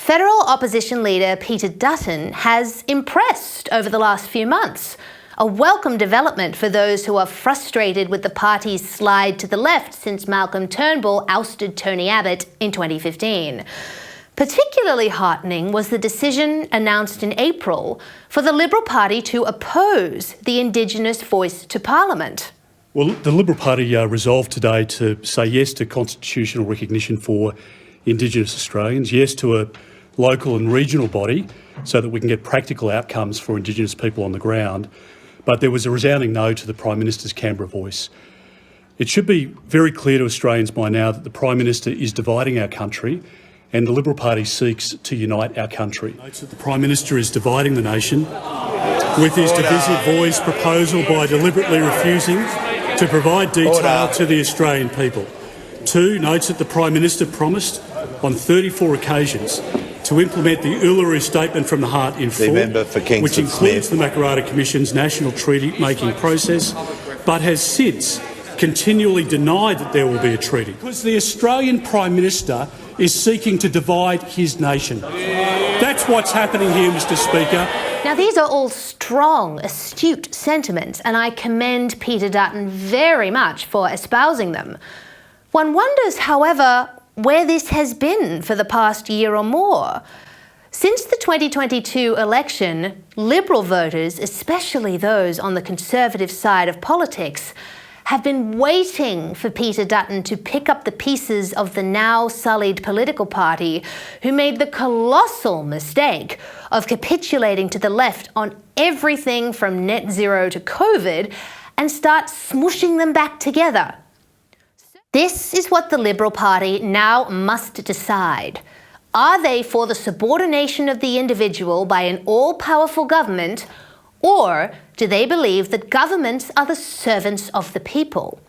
Federal opposition leader Peter Dutton has impressed over the last few months, a welcome development for those who are frustrated with the party's slide to the left since Malcolm Turnbull ousted Tony Abbott in 2015. Particularly heartening was the decision announced in April for the Liberal Party to oppose the Indigenous voice to Parliament. Well, the Liberal Party resolved today to say yes to constitutional recognition for Indigenous Australians, yes to a local and regional body so that we can get practical outcomes for Indigenous people on the ground. But there was a resounding no to the Prime Minister's Canberra voice. It should be very clear to Australians by now that the Prime Minister is dividing our country and the Liberal Party seeks to unite our country. Notes that the Prime Minister is dividing the nation with his divisive voice proposal by deliberately refusing to provide detail to the Australian people. 2, notes that the Prime Minister promised on 34 occasions to implement the Uluru Statement from the Heart in full, which includes the Makarrata Commission's national treaty-making process, but has since continually denied that there will be a treaty. Because the Australian Prime Minister is seeking to divide his nation. That's what's happening here, Mr. Speaker. Now, these are all strong, astute sentiments, and I commend Peter Dutton very much for espousing them. One wonders, however, where this has been for the past year or more. Since the 2022 election, Liberal voters, especially those on the Conservative side of politics, have been waiting for Peter Dutton to pick up the pieces of the now sullied political party who made the colossal mistake of capitulating to the left on everything from net zero to COVID and start smooshing them back together. This is what the Liberal Party now must decide. Are they for the subordination of the individual by an all-powerful government, or do they believe that governments are the servants of the people?